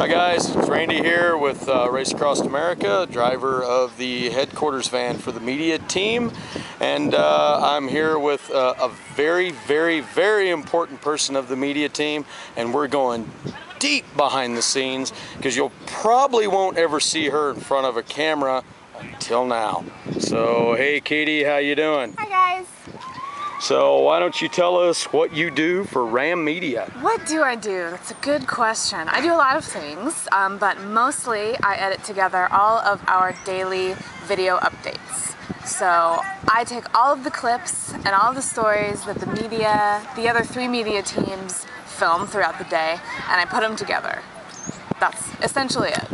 Hi guys, it's Randy here with Race Across America, driver of the headquarters van for the media team, and I'm here with a very important person of the media team, and we're going deep behind the scenes because you'll probably won't ever see her in front of a camera until now. So hey Katie, how you doing? Hi guys. So why don't you tell us what you do for Ram Media? What do I do? That's a good question. I do a lot of things, but mostly I edit together all of our daily video updates. So I take all of the clips and all of the stories that the other three media teams film throughout the day, and I put them together. That's essentially it.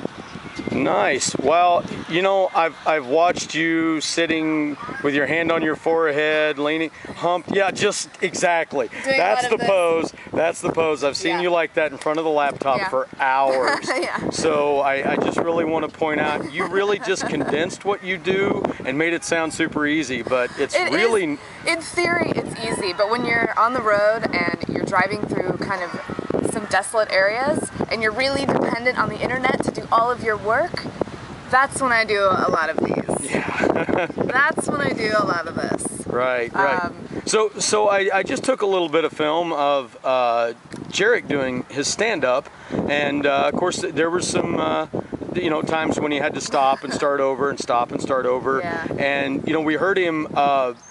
Nice. Well, you know, I've watched you sitting with your hand on your forehead, leaning, humped. Yeah, just exactly. That's the pose. That's the pose. I've seen you like that in front of the laptop for hours. Yeah. So I just really want to point out, you really just condensed what you do and made it sound super easy, but it's really... In theory, it's easy, but when you're on the road and you're driving through kind of some desolate areas and you're really dependent on the internet to do all of your work, that's when I do a lot of these. Yeah. That's when I do a lot of this. Right, right. So I just took a little bit of film of Jarek doing his stand-up, and of course there were some you know, times when he had to stop and start over and stop and start over. Yeah. And you know, we heard him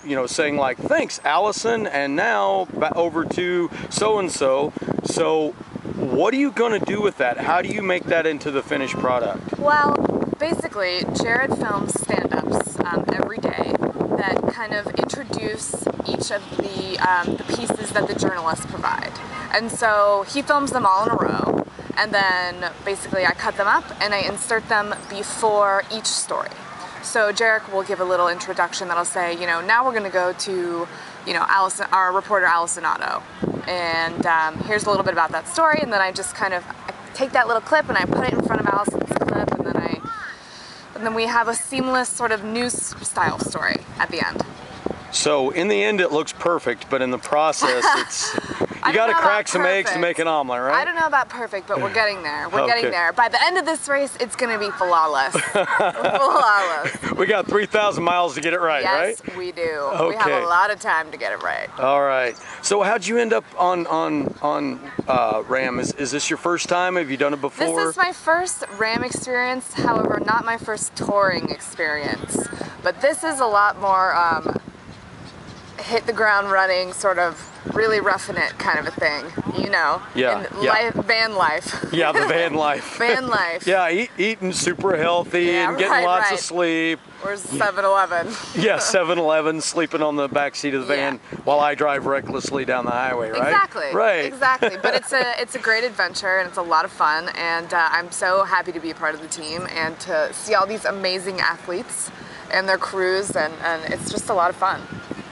you know, saying like, thanks Allison, and now over to so-and-so. So what are you going to do with that? How do you make that into the finished product? Well, basically Jared films stand-ups every day that kind of introduce each of the pieces that the journalists provide. And so he films them all in a row, and then basically I cut them up and I insert them before each story. So Jarek will give a little introduction that'll say, you know, now we're going to go to, you know, our reporter Allison Otto, and here's a little bit about that story, and then I just kind of take that little clip and I put it in front of Allison's clip, and then we have a seamless sort of news style story at the end. So in the end it looks perfect, but in the process it's... You got to crack some eggs to make an omelet, right? I don't know about perfect, but we're getting there. We're getting there. By the end of this race, it's going to be flawless. Flawless. We got 3,000 miles to get it right, right? Yes, we do. Okay. We have a lot of time to get it right. All right. So how'd you end up on Ram? Is this your first time? Have you done it before? This is my first Ram experience, however, not my first touring experience. But this is a lot more hit the ground running, sort of really roughing it kind of a thing, you know? Yeah. Van life. Yeah, the van life. Van life. Yeah, eating super healthy and getting lots of sleep. Where's 7-Eleven? Yeah, 7-Eleven, sleeping on the back seat of the van while I drive recklessly down the highway, right? Exactly. Right. Exactly. But it's a great adventure and it's a lot of fun, and I'm so happy to be a part of the team and to see all these amazing athletes and their crews, and it's just a lot of fun.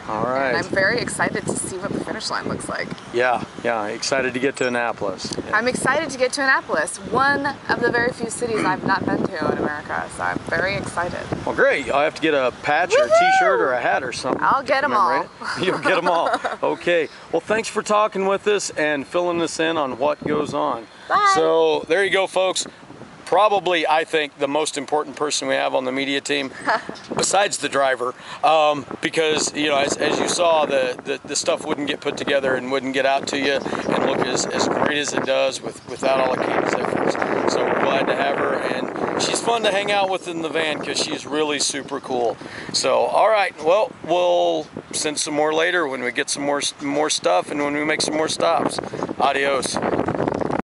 All right. And I'm very excited to see what the finish line looks like. Yeah, excited to get to Annapolis. Yeah. I'm excited to get to Annapolis, one of the very few cities I've not been to in America, so I'm very excited. Well, great. I'll have to get a patch or a t-shirt or a hat or something. I'll get them all. You'll get them all. Okay. Well, thanks for talking with us and filling us in on what goes on. Bye. So there you go, folks. Probably, I think, the most important person we have on the media team, besides the driver, because, you know, as you saw, the stuff wouldn't get put together and wouldn't get out to you and look as great as it does without all of Kate's efforts. So we're glad to have her, and she's fun to hang out with in the van because she's really super cool. So, all right, well, we'll send some more later when we get some more stuff and when we make some more stops. Adios.